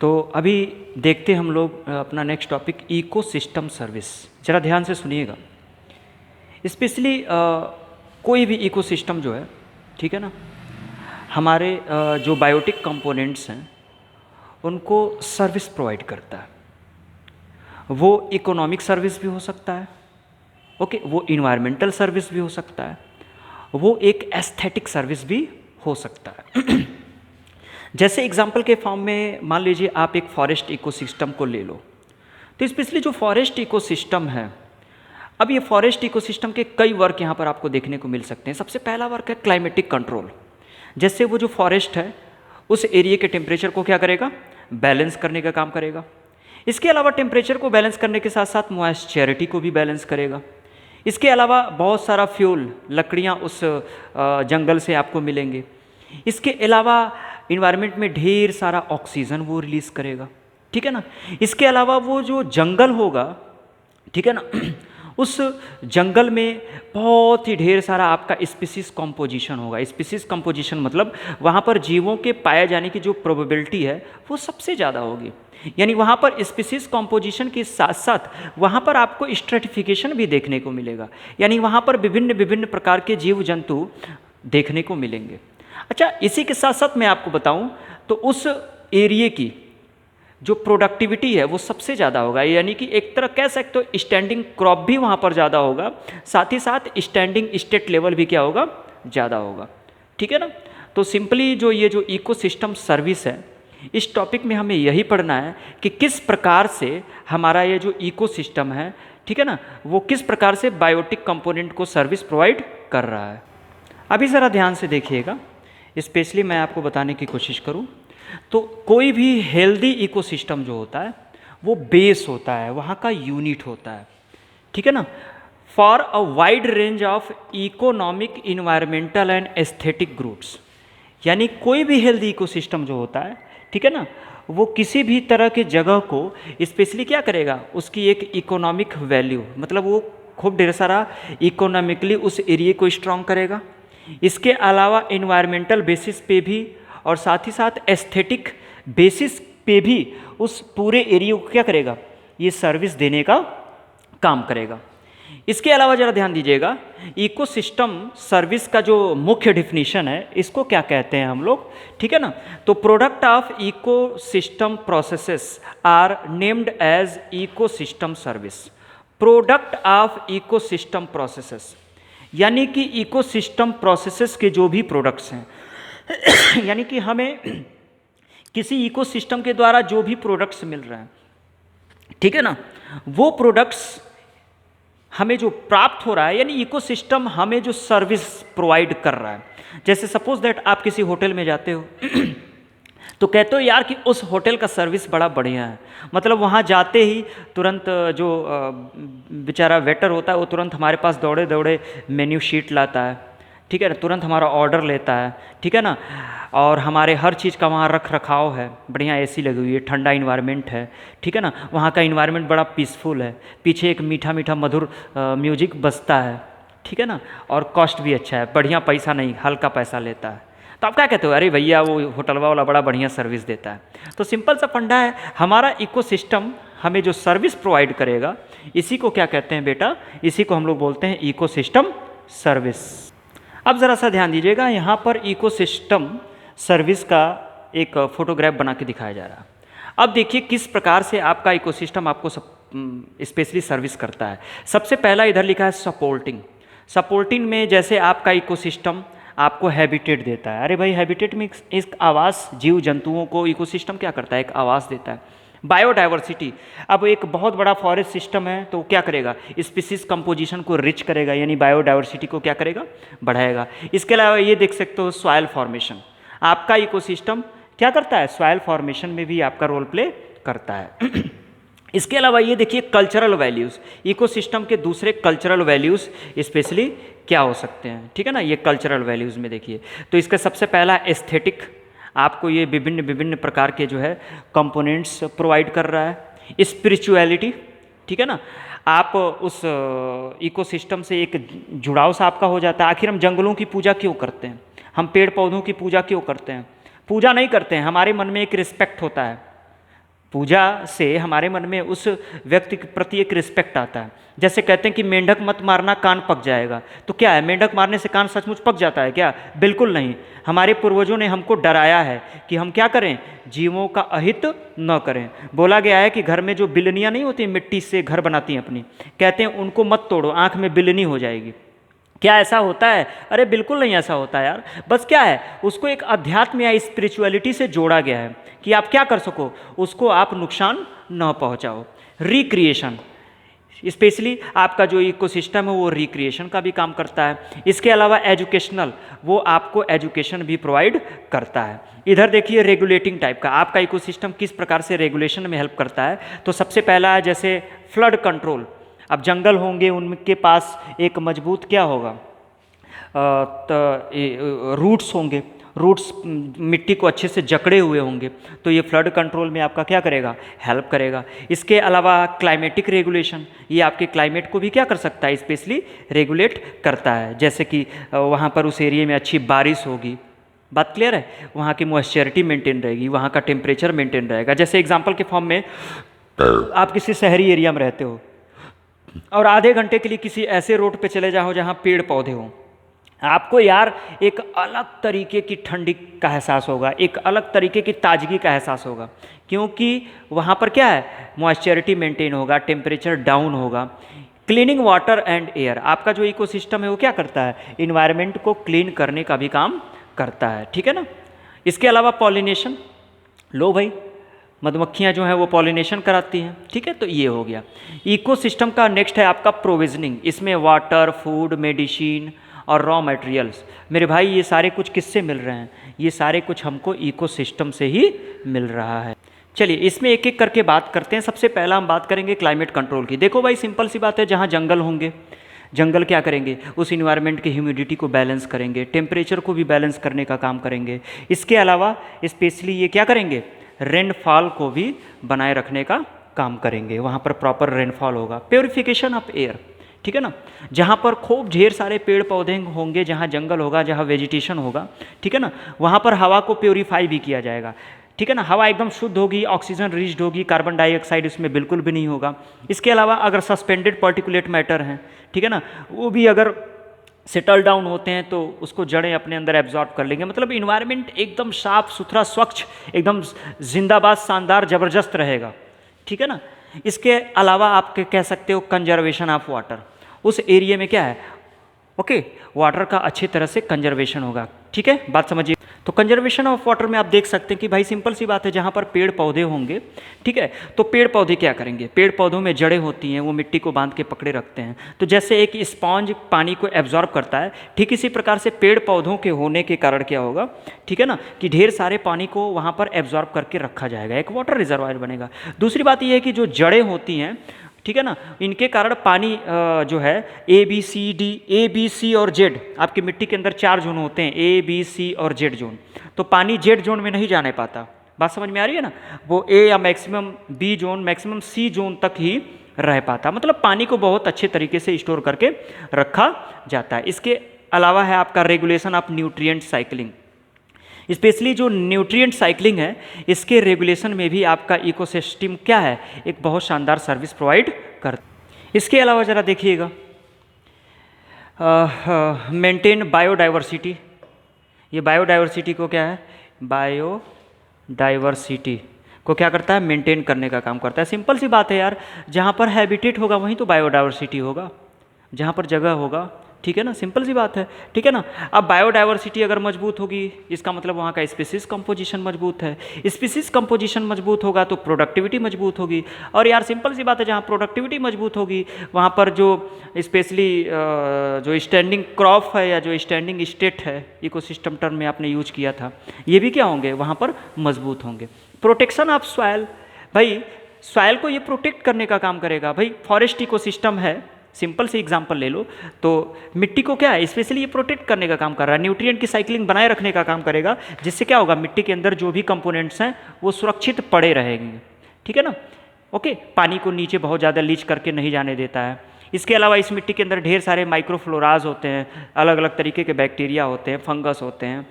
तो अभी देखते हम लोग अपना नेक्स्ट टॉपिक इकोसिस्टम सर्विस। ज़रा ध्यान से सुनिएगा। स्पेशली कोई भी इकोसिस्टम जो है, ठीक है ना, हमारे जो बायोटिक कंपोनेंट्स हैं उनको सर्विस प्रोवाइड करता है। वो इकोनॉमिक सर्विस भी हो सकता है, ओके, वो इन्वायरमेंटल सर्विस भी हो सकता है, वो एक एस्थेटिक सर्विस भी हो सकता है। जैसे एग्जाम्पल के फॉर्म में मान लीजिए आप एक फॉरेस्ट इकोसिस्टम को ले लो। तो स्पेशली जो फॉरेस्ट इकोसिस्टम है, अब ये फॉरेस्ट इकोसिस्टम के कई वर्क यहाँ पर आपको देखने को मिल सकते हैं। सबसे पहला वर्क है क्लाइमेटिक कंट्रोल। जैसे वो जो फॉरेस्ट है उस एरिया के टेम्परेचर को क्या करेगा, बैलेंस करने का काम करेगा। इसके अलावा टेम्परेचर को बैलेंस करने के साथ साथ मॉइस्चरिटी को भी बैलेंस करेगा। इसके अलावा बहुत सारा फ्यूल, लकड़ियाँ उस जंगल से आपको मिलेंगे। इसके अलावा इन्वायरमेंट में ढेर सारा ऑक्सीजन वो रिलीज़ करेगा, ठीक है ना। इसके अलावा वो जो जंगल होगा, ठीक है ना, उस जंगल में बहुत ही ढेर सारा आपका स्पीसीज कॉम्पोजिशन होगा। स्पीसीज कॉम्पोजिशन मतलब वहाँ पर जीवों के पाए जाने की जो प्रोबेबिलिटी है वो सबसे ज़्यादा होगी। यानी वहाँ पर स्पीसीज कॉम्पोजिशन के साथ साथ वहाँ पर आपको स्ट्रेटिफिकेशन भी देखने को मिलेगा। यानी वहाँ पर विभिन्न विभिन्न प्रकार के जीव जंतु देखने को मिलेंगे। अच्छा, इसी के साथ साथ मैं आपको बताऊं तो उस एरिया की जो प्रोडक्टिविटी है वो सबसे ज़्यादा होगा। यानी कि एक तरह कह सकते हो स्टैंडिंग क्रॉप भी वहाँ पर ज़्यादा होगा, साथ ही साथ स्टैंडिंग स्टेट लेवल भी क्या होगा, ज़्यादा होगा, ठीक है ना। तो सिंपली जो ये जो इकोसिस्टम सर्विस है, इस टॉपिक में हमें यही पढ़ना है कि किस प्रकार से हमारा ये जो इकोसिस्टम है, ठीक है ना, वो किस प्रकार से बायोटिक कंपोनेंट को सर्विस प्रोवाइड कर रहा है। अभी ज़रा ध्यान से देखिएगा, स्पेशली मैं आपको बताने की कोशिश करूं तो कोई भी हेल्दी इकोसिस्टम जो होता है वो बेस होता है, वहाँ का यूनिट होता है, ठीक है ना, for a wide range of economic, environmental and aesthetic groups. यानी कोई भी हेल्दी इकोसिस्टम जो होता है, ठीक है ना, वो किसी भी तरह के जगह को स्पेशली क्या करेगा, उसकी एक इकोनॉमिक वैल्यू, मतलब वो खूब ढेर सारा इकोनॉमिकली उस एरिया को स्ट्रॉन्ग करेगा। इसके अलावा इन्वायरमेंटल बेसिस पे भी और साथ ही साथ एस्थेटिक बेसिस पे भी उस पूरे एरिया को क्या करेगा, ये सर्विस देने का काम करेगा। इसके अलावा ज़रा ध्यान दीजिएगा, इकोसिस्टम सर्विस का जो मुख्य डिफिनीशन है इसको क्या कहते हैं हम लोग, ठीक है ना। तो product of ecosystem processes are named as ecosystem service. Product of ecosystem processes यानी कि इकोसिस्टम प्रोसेसेस के जो भी प्रोडक्ट्स हैं यानी कि हमें किसी इकोसिस्टम के द्वारा जो भी प्रोडक्ट्स मिल रहे हैं, ठीक है ना, वो प्रोडक्ट्स हमें जो प्राप्त हो रहा है, यानी इकोसिस्टम हमें जो सर्विस प्रोवाइड कर रहा है। जैसे सपोज दैट आप किसी होटल में जाते हो तो कहते हो यार कि उस होटल का सर्विस बड़ा बढ़िया है, मतलब वहाँ जाते ही तुरंत जो बेचारा वेटर होता है वो तुरंत हमारे पास दौड़े दौड़े मेन्यू शीट लाता है, ठीक है ना, तुरंत हमारा ऑर्डर लेता है, ठीक है ना, और हमारे हर चीज़ का वहाँ रख रखाव है, बढ़िया एसी लगी हुई है, ठंडा इन्वायरमेंट है, ठीक है ना, वहाँ का इन्वायरमेंट बड़ा पीसफुल है, पीछे एक मीठा मीठा मधुर म्यूजिक बजता है, ठीक है ना, और कॉस्ट भी अच्छा है, बढ़िया पैसा नहीं हल्का पैसा लेता है। तो आप क्या कहते हो, अरे भैया वो होटलवा वाला बड़ा बढ़िया सर्विस देता है। तो सिंपल सा फंडा है, हमारा इकोसिस्टम हमें जो सर्विस प्रोवाइड करेगा इसी को क्या कहते हैं बेटा, इसी को हम लोग बोलते हैं इकोसिस्टम सर्विस। अब ज़रा सा ध्यान दीजिएगा, यहाँ पर इकोसिस्टम सर्विस का एक फोटोग्राफ बना के दिखाया जा रहा है। अब देखिए किस प्रकार से आपका इकोसिस्टम आपको स्पेशली सर्विस करता है। सबसे पहला इधर लिखा है सपोर्टिंग। सपोर्टिंग में जैसे आपका इकोसिस्टम आपको हैबिटेट देता है। अरे भाई हैबिटेट में एक आवास, जीव जंतुओं को इकोसिस्टम क्या करता है, एक आवास देता है। बायोडाइवर्सिटी, अब एक बहुत बड़ा फॉरेस्ट सिस्टम है तो क्या करेगा, स्पीसीज कंपोजिशन को रिच करेगा, यानी बायोडाइवर्सिटी को क्या करेगा, बढ़ाएगा। इसके अलावा ये देख सकते हो सॉइल फॉर्मेशन, आपका इकोसिस्टम क्या करता है, सॉइल फॉर्मेशन में भी आपका रोल प्ले करता है। इसके अलावा ये देखिए कल्चरल वैल्यूज़, इकोसिस्टम के दूसरे कल्चरल वैल्यूज़ स्पेशली क्या हो सकते हैं, ठीक है ना, ये कल्चरल वैल्यूज़ में देखिए। तो इसका सबसे पहला एस्थेटिक, आपको ये विभिन्न विभिन्न प्रकार के जो है कंपोनेंट्स प्रोवाइड कर रहा है। स्पिरिचुअलिटी, ठीक है ना, आप उस इकोसिस्टम से एक जुड़ाव सा आपका हो जाता है। आखिर हम जंगलों की पूजा क्यों करते हैं, हम पेड़ पौधों की पूजा क्यों करते हैं, पूजा नहीं करते हैं, हमारे मन में एक रिस्पेक्ट होता है, पूजा से हमारे मन में उस व्यक्ति के प्रति एक रिस्पेक्ट आता है। जैसे कहते हैं कि मेंढक मत मारना कान पक जाएगा, तो क्या है, मेंढक मारने से कान सचमुच पक जाता है क्या? बिल्कुल नहीं। हमारे पूर्वजों ने हमको डराया है कि हम क्या करें, जीवों का अहित न करें। बोला गया है कि घर में जो बिल्लियाँ नहीं होती, मिट्टी से घर बनाती हैं अपनी, कहते हैं उनको मत तोड़ो, आँख में बिल्लनी हो जाएगी। क्या ऐसा होता है? अरे बिल्कुल नहीं ऐसा होता यार। बस क्या है, उसको एक अध्यात्म या स्पिरिचुअलिटी से जोड़ा गया है कि आप क्या कर सको, उसको आप नुकसान न पहुंचाओ। रिक्रिएशन, स्पेशली आपका जो इकोसिस्टम है वो रिक्रिएशन का भी काम करता है। इसके अलावा एजुकेशनल, वो आपको एजुकेशन भी प्रोवाइड करता है। इधर देखिए रेगुलेटिंग टाइप का, आपका इकोसिस्टम किस प्रकार से रेगुलेशन में हेल्प करता है। तो सबसे पहला है जैसे फ्लड कंट्रोल। अब जंगल होंगे, उनके पास एक मजबूत क्या होगा, रूट्स होंगे, रूट्स मिट्टी को अच्छे से जकड़े हुए होंगे, तो ये फ्लड कंट्रोल में आपका क्या करेगा, हेल्प करेगा। इसके अलावा क्लाइमेटिक रेगुलेशन, ये आपके क्लाइमेट को भी क्या कर सकता है, स्पेशली रेगुलेट करता है। जैसे कि वहाँ पर उस एरिया में अच्छी बारिश होगी, बात क्लियर है, वहाँ की मॉइस्चरिटी मेंटेन रहेगी, वहाँ का टेम्परेचर मेंटेन रहेगा। जैसे एग्जांपल के फॉर्म में आप किसी शहरी एरिया में रहते हो और आधे घंटे के लिए किसी ऐसे रोड पे चले जाओ जहाँ पेड़ पौधे हों, आपको यार एक अलग तरीके की ठंडी का एहसास होगा, एक अलग तरीके की ताजगी का एहसास होगा, क्योंकि वहाँ पर क्या है, मॉइस्चरिटी मेंटेन होगा, टेम्परेचर डाउन होगा। क्लीनिंग वाटर एंड एयर, आपका जो इकोसिस्टम है वो क्या करता है, इन्वायरमेंट को क्लीन करने का भी काम करता है, ठीक है ना। इसके अलावा पॉलिनेशन, लो भाई मधुमक्खियाँ जो हैं वो पॉलिनेशन कराती हैं, ठीक है। तो ये हो गया इकोसिस्टम का। नेक्स्ट है आपका प्रोविजनिंग, इसमें वाटर, फूड, मेडिसिन और रॉ मटेरियल्स। मेरे भाई ये सारे कुछ किससे मिल रहे हैं, ये सारे कुछ हमको इकोसिस्टम से ही मिल रहा है। चलिए इसमें एक एक करके बात करते हैं। सबसे पहला हम बात करेंगे क्लाइमेट कंट्रोल की। देखो भाई सिंपल सी बात है, जहाँ जंगल होंगे, जंगल क्या करेंगे, उस इन्वायरमेंट की ह्यूमिडिटी को बैलेंस करेंगे, टेम्परेचर को भी बैलेंस करने का काम करेंगे। इसके अलावा स्पेशली ये क्या करेंगे, रेनफॉल को भी बनाए रखने का काम करेंगे, वहाँ पर प्रॉपर रेनफॉल होगा। प्योरिफिकेशन ऑफ एयर, ठीक है ना, जहाँ पर खूब ढेर सारे पेड़ पौधे होंगे, जहाँ जंगल होगा, जहाँ वेजिटेशन होगा, ठीक है ना, वहाँ पर हवा को प्योरीफाई भी किया जाएगा, ठीक है ना। हवा एकदम शुद्ध होगी, ऑक्सीजन रिच्ड होगी, कार्बन डाइऑक्साइड इसमें बिल्कुल भी नहीं होगा। इसके अलावा अगर सस्पेंडेड पार्टिकुलेट मैटर हैं, ठीक है ना, वो भी अगर सेटल डाउन होते हैं तो उसको जड़ें अपने अंदर एब्जॉर्ब कर लेंगे। मतलब इन्वायरमेंट एकदम साफ सुथरा, स्वच्छ, एकदम जिंदाबाद, शानदार, ज़बरदस्त रहेगा, ठीक है ना। इसके अलावा आप कह सकते हो कंजर्वेशन ऑफ वाटर, उस एरिया में क्या है, ओके, वाटर का अच्छी तरह से कंजर्वेशन होगा, ठीक है, बात समझिए। तो कंजर्वेशन ऑफ वाटर में आप देख सकते हैं कि भाई सिंपल सी बात है, जहाँ पर पेड़ पौधे होंगे, ठीक है, तो पेड़ पौधे क्या करेंगे, पेड़ पौधों में जड़ें होती हैं, वो मिट्टी को बांध के पकड़े रखते हैं। तो जैसे एक स्पॉन्ज पानी को एब्जॉर्ब करता है, ठीक इसी प्रकार से पेड़ पौधों के होने के कारण क्या होगा, ठीक है ना, कि ढेर सारे पानी को वहाँ पर एब्जॉर्ब करके रखा जाएगा, एक वाटर रिजर्वायर बनेगा। दूसरी बात यह है कि जो जड़ें होती हैं, ठीक है ना, इनके कारण पानी जो है ए बी सी और जेड, आपकी मिट्टी के अंदर 4 जोन होते हैं, ए बी सी और जेड जोन, तो पानी जेड जोन में नहीं जाने पाता। बात समझ में आ रही है ना, वो ए या maximum B zone, maximum C zone तक ही रह पाता। मतलब पानी को बहुत अच्छे तरीके से स्टोर करके रखा जाता है। इसके अलावा है आपका regulation of nutrient cycling, specially जो न्यूट्रिएंट साइकिलिंग है, इसके रेगुलेशन में भी आपका इकोसिस्टम क्या है, एक बहुत शानदार सर्विस प्रोवाइड करता है। इसके अलावा ज़रा देखिएगा मेंटेन बायोडाइवर्सिटी, ये बायोडाइवर्सिटी को क्या है, बायोडाइवर्सिटी को क्या करता है, मेंटेन करने का काम करता है। सिंपल सी बात है यार, जहाँ पर हैबिटेट होगा वहीं तो बायोडाइवर्सिटी होगा, जहाँ पर जगह होगा, ठीक है ना, सिंपल सी बात है, ठीक है ना। अब बायोडाइवर्सिटी अगर मजबूत होगी, इसका मतलब वहाँ का स्पीसीज कंपोजिशन मजबूत है, स्पीसीज कंपोजिशन मजबूत होगा तो प्रोडक्टिविटी मजबूत होगी। और यार सिंपल सी बात है, जहाँ प्रोडक्टिविटी मजबूत होगी वहाँ पर जो स्पेशली जो स्टैंडिंग क्रॉप है या जो स्टैंडिंग स्टेट है, इकोसिस्टम टर्म में आपने यूज किया था, ये भी क्या होंगे, वहाँ पर मजबूत होंगे। प्रोटेक्शन ऑफ सॉयल, भाई सॉयल को ये प्रोटेक्ट करने का काम करेगा। भाई फॉरेस्ट इकोसिस्टम है, सिंपल से एग्जांपल ले लो, तो मिट्टी को क्या है, स्पेशली ये प्रोटेक्ट करने का काम कर रहा है, न्यूट्रिएंट की साइकिलिंग बनाए रखने का काम करेगा, जिससे क्या होगा, मिट्टी के अंदर जो भी कंपोनेंट्स हैं वो सुरक्षित पड़े रहेंगे, ठीक है ना। ओके, पानी को नीचे बहुत ज़्यादा लीच करके नहीं जाने देता है। इसके अलावा इस मिट्टी के अंदर ढेर सारे माइक्रोफ्लोराज होते हैं, अलग अलग तरीके के बैक्टीरिया होते हैं, फंगस होते हैं,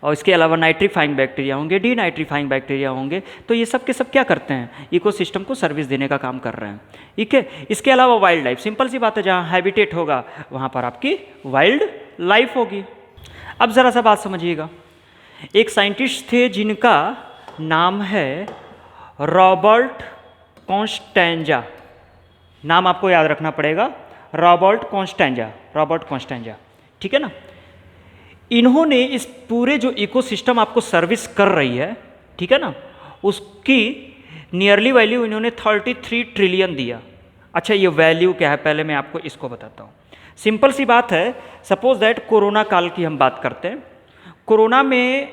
और इसके अलावा नाइट्रीफाइंग बैक्टीरिया होंगे, डीनाइट्रीफाइंग बैक्टीरिया होंगे। तो ये सब के सब क्या करते हैं, इकोसिस्टम को सर्विस देने का काम कर रहे हैं। ठीक है, इसके अलावा वाइल्ड लाइफ, सिंपल सी बात है, जहाँ हैबिटेट होगा वहाँ पर आपकी वाइल्ड लाइफ होगी। अब ज़रा सा बात समझिएगा, एक साइंटिस्ट थे जिनका नाम है रॉबर्ट कॉन्स्टेंजा, नाम आपको याद रखना पड़ेगा, रॉबर्ट कॉन्स्टेंजा, ठीक है ना। इन्होंने इस पूरे जो इकोसिस्टम आपको सर्विस कर रही है, ठीक है ना, उसकी नियरली वैल्यू इन्होंने 33 ट्रिलियन दिया। अच्छा, ये वैल्यू क्या है, पहले मैं आपको इसको बताता हूँ। सिंपल सी बात है, सपोज दैट कोरोना काल की हम बात करते हैं। कोरोना में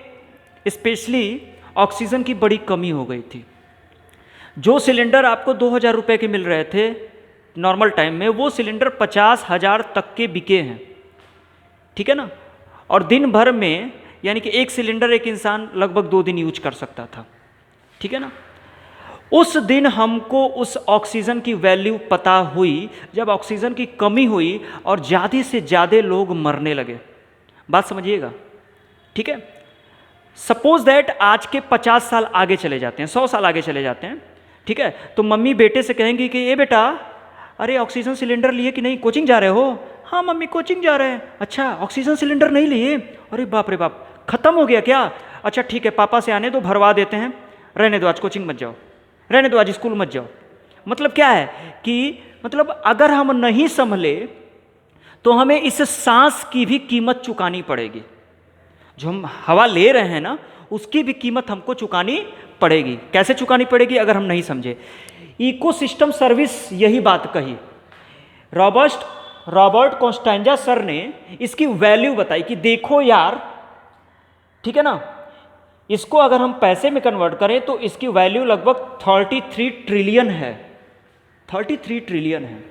स्पेशली ऑक्सीजन की बड़ी कमी हो गई थी। जो सिलेंडर आपको 2000 रुपये के मिल रहे थे नॉर्मल टाइम में, वो सिलेंडर 50,000 तक के बिके हैं, ठीक है ना। और दिन भर में यानी कि एक सिलेंडर एक इंसान लगभग 2 दिन यूज कर सकता था, ठीक है ना। उस दिन हमको उस ऑक्सीजन की वैल्यू पता हुई जब ऑक्सीजन की कमी हुई और ज़्यादा से ज़्यादा लोग मरने लगे। बात समझिएगा, ठीक है। सपोज दैट आज के 50 साल आगे चले जाते हैं, 100 साल आगे चले जाते हैं, ठीक है। तो मम्मी बेटे से कहेंगी कि ये बेटा, अरे ऑक्सीजन सिलेंडर लिए कि नहीं, कोचिंग जा रहे हो? हाँ मम्मी कोचिंग जा रहे हैं। अच्छा, ऑक्सीजन सिलेंडर नहीं लिए? अरे बाप रे बाप, खत्म हो गया क्या? अच्छा ठीक है, पापा से आने दो, भरवा देते हैं, रहने दो, आज कोचिंग मत जाओ, रहने दो, आज स्कूल मत जाओ। मतलब क्या है कि मतलब अगर हम नहीं संभले तो हमें इस सांस की भी कीमत चुकानी पड़ेगी। जो हम हवा ले रहे हैं ना, उसकी भी कीमत हमको चुकानी पड़ेगी। कैसे चुकानी पड़ेगी अगर हम नहीं समझे? इकोसिस्टम सर्विस यही बात कही। रॉबर्ट कॉन्स्टेंजा सर ने इसकी वैल्यू बताई कि देखो यार, ठीक है ना, इसको अगर हम पैसे में कन्वर्ट करें तो इसकी वैल्यू लगभग 33 ट्रिलियन है। 33 ट्रिलियन है,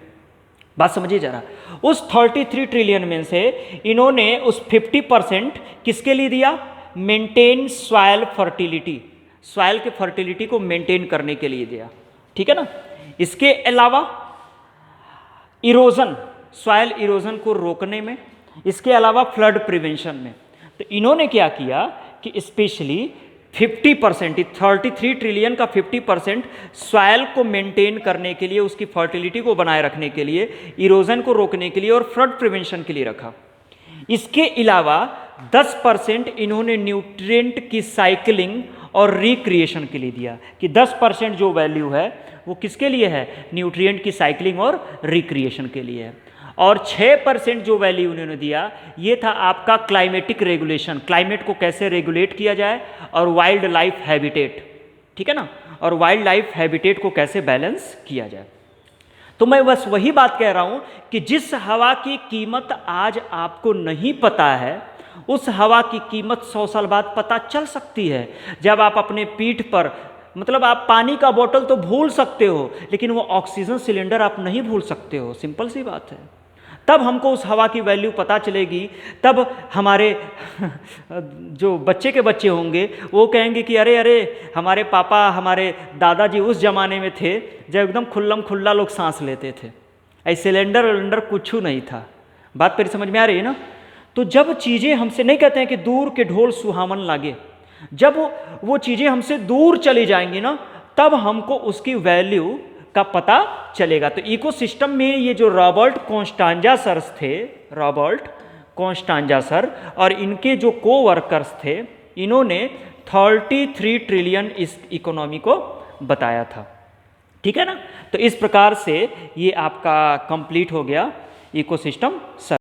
बात समझिए जरा। उस 33 ट्रिलियन में से इन्होंने उस 50% किसके लिए दिया? मेंटेन सॉइल फर्टिलिटी, सॉइल के फर्टिलिटी को मेंटेन करने के लिए दिया, ठीक है ना। इसके अलावा इरोजन, सॉइल इरोजन को रोकने में, इसके अलावा फ्लड प्रिवेंशन में। तो इन्होंने क्या किया कि स्पेशली 50%, 33 ट्रिलियन का 50% सॉइल को मेंटेन करने के लिए, उसकी फर्टिलिटी को बनाए रखने के लिए, इरोजन को रोकने के लिए और फ्लड प्रिवेंशन के लिए रखा। इसके अलावा 10% इन्होंने न्यूट्रिएंट की साइकिलिंग और रिक्रिएशन के लिए दिया कि 10% जो वैल्यू है वो किसके लिए है? न्यूट्रिएंट की साइकिलिंग और रिक्रिएशन के लिए है। और 6% जो वैल्यू उन्होंने दिया ये था आपका क्लाइमेटिक रेगुलेशन, क्लाइमेट को कैसे रेगुलेट किया जाए, और वाइल्ड लाइफ हैबिटेट, ठीक है ना, और वाइल्ड लाइफ हैबिटेट को कैसे बैलेंस किया जाए। तो मैं बस वही बात कह रहा हूं कि जिस हवा की कीमत आज आपको नहीं पता है, उस हवा की कीमत 100 साल बाद पता चल सकती है। जब आप अपने पीठ पर, मतलब आप पानी का बोतल तो भूल सकते हो लेकिन वो ऑक्सीजन सिलेंडर आप नहीं भूल सकते हो, सिंपल सी बात है। तब हमको उस हवा की वैल्यू पता चलेगी, तब हमारे जो बच्चे के बच्चे होंगे वो कहेंगे कि अरे अरे हमारे पापा, हमारे दादाजी उस ज़माने में थे जब एकदम खुल्लम खुल्ला लोग सांस लेते थे, ऐसे सिलेंडर विलेंडर कुछ नहीं था। बात मेरी समझ में आ रही है ना। तो जब चीज़ें हमसे, नहीं कहते हैं कि दूर के ढोल सुहावन लागे, जब वो चीज़ें हमसे दूर चली जाएंगी ना, तब हमको उसकी वैल्यू का पता चलेगा। तो इकोसिस्टम में ये जो रॉबर्ट कॉन्स्टेंजा सर थे, रॉबर्ट कॉन्स्टेंजा सर और इनके जो कोवर्कर्स थे, इन्होंने 33 ट्रिलियन इस इकोनॉमी को बताया था, ठीक है ना। तो इस प्रकार से ये आपका कंप्लीट हो गया इकोसिस्टम सर।